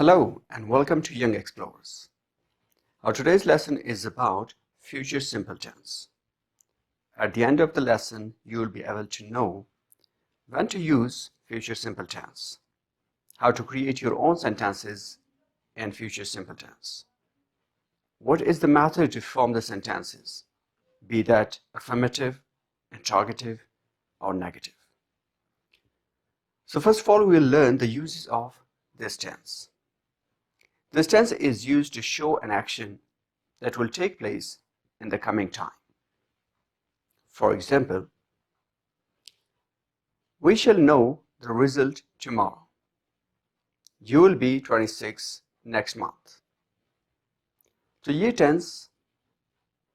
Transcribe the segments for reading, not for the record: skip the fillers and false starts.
Hello and welcome to Young Explorers. Our today's lesson is about future simple tense. At the end of the lesson, you will be able to know when to use future simple tense, how to create your own sentences in future simple tense. What is the method to form the sentences, be that affirmative, interrogative, or negative. So first of all, we'll learn the uses of this tense. This tense is used to show an action that will take place in the coming time. For example, we shall know the result tomorrow. You will be 26 next month. तो ये tense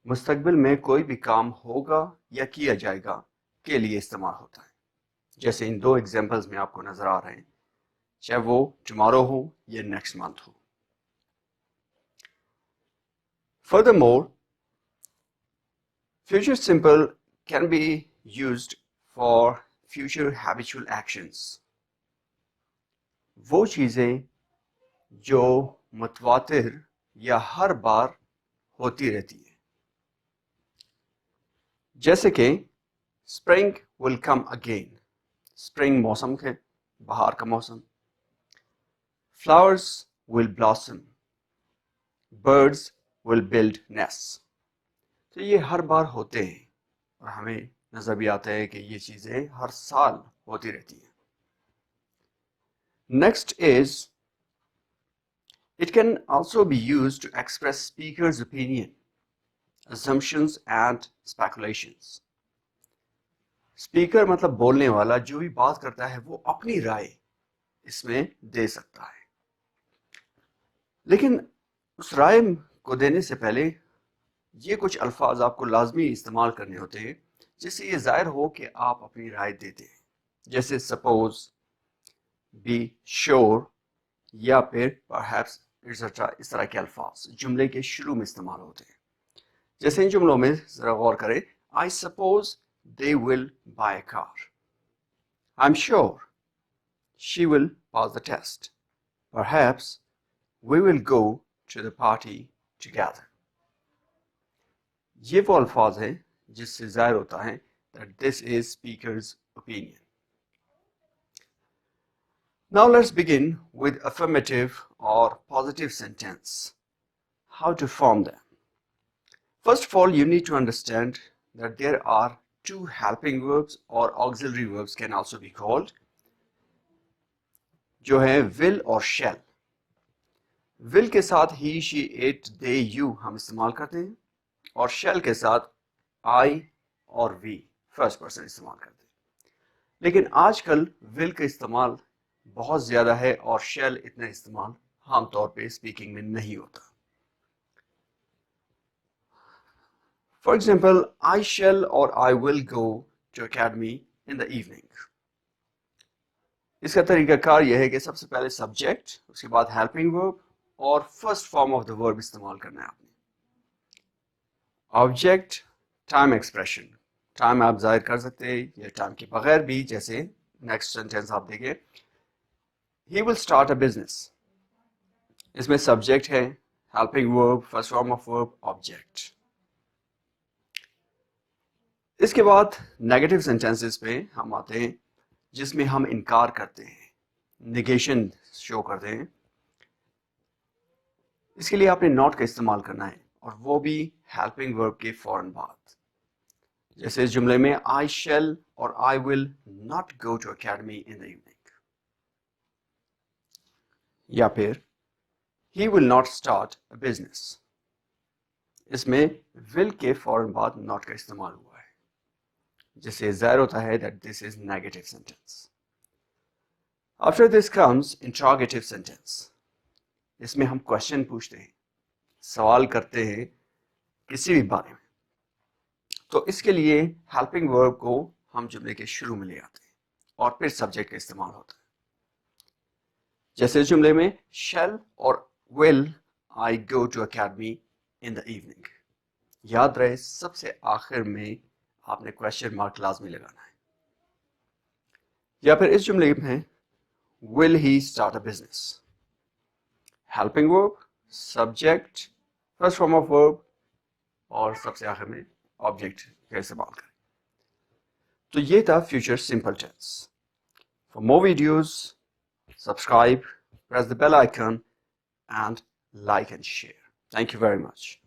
मुस्तकबिल में कोई भी काम होगा या किया जाएगा के लिए इस्तेमाल होता है, जैसे इन दो एग्जांपल्स में आपको नजर आ रहे हैं, चाहे वो tomorrow हो या next month हो. Furthermore, future simple can be used for future habitual actions. वो चीजें जो मुतवातिर या हर बार होती रहती है, जैसे कि spring will come again. spring मौसम है, बहार का मौसम. flowers will blossom. birds will build nests. तो ये हर बार होते हैं और हमें नजर भी आता है कि ये चीजें हर साल होती रहती हैं. Next is, it can also be used to express speaker's opinion, assumptions and speculations. Speaker मतलब बोलने वाला जो भी बात करता है वो अपनी राय इसमें दे सकता है, लेकिन उस राय को देने से पहले ये कुछ अल्फाज आपको लाजमी इस्तेमाल करने होते हैं जिससे ये जाहिर हो कि आप अपनी राय देते हैं, जैसे सपोज, बी श्योर या फिर परहैप्स एक्सेट्रा. इस तरह के अल्फाज जुमले के शुरू में इस्तेमाल होते हैं. जैसे इन जुमलों में जरा गौर करें. I suppose they will buy a car. I'm sure she will pass the test. Perhaps we will go to the party together. ये वो अल्फाज हैं जिससे जाहिर होता है that this is speaker's opinion. Now let's begin with affirmative or positive sentence. How to form them? First of all, you need to understand that there are two helping verbs or auxiliary verbs can also be called, जो है will और shall. will के साथ he, she, it, they, you हम इस्तेमाल करते हैं और shall के साथ I और we फर्स्ट पर्सन इस्तेमाल करते हैं. लेकिन आजकल will का इस्तेमाल बहुत ज़्यादा है और shall इतना इस्तेमाल आम तौर पे स्पीकिंग में नहीं होता. For example, I shall or I will go to academy in the evening. इसका तरीकाकार यह है कि सबसे पहले सब्जेक्ट, उसके बाद हेल्पिंग वर्ब और first form of the verb इस्तेमाल करना है आपने. Object, time expression. टाइम आप जाहिर कर सकते हैं या टाइम के बगैर भी, जैसे नेक्स्ट सेंटेंस आप देखें, he will start a business. इसमें सब्जेक्ट है, helping verb, first form of verb, object. इसके बाद नेगेटिव सेंटेंसेस पे हम आते हैं जिसमें हम इनकार करते हैं, निगेशन शो करते हैं. इसके लिए आपने नॉट का इस्तेमाल करना है और वो भी हेल्पिंग वर्ब के फौरन बाद, जैसे इस जुमले में आई शैल और I will not go to academy in the evening, या फिर he will not start a business. इसमें विल के फौरन बाद नॉट का इस्तेमाल हुआ है, जिससे जाहिर होता है that this is negative sentence. After this comes interrogative sentence. इसमें हम क्वेश्चन पूछते हैं, सवाल करते हैं किसी भी बारे में. तो इसके लिए हेल्पिंग वर्ब को हम जुमले के शुरू में ले आते हैं और फिर सब्जेक्ट का इस्तेमाल होता है, जैसे इस जुमले में shall और will I go to academy in the evening. याद रहे सबसे आखिर में आपने क्वेश्चन मार्क लाजमी लगाना है. या फिर इस जुमले में will he start a business. Helping verb, subject, first form of verb और सबसे आखिर में ऑब्जेक्ट का इस्तेमाल करें। तो ये था future simple tense. For more videos, subscribe, press the bell icon and like and share. Thank you very much.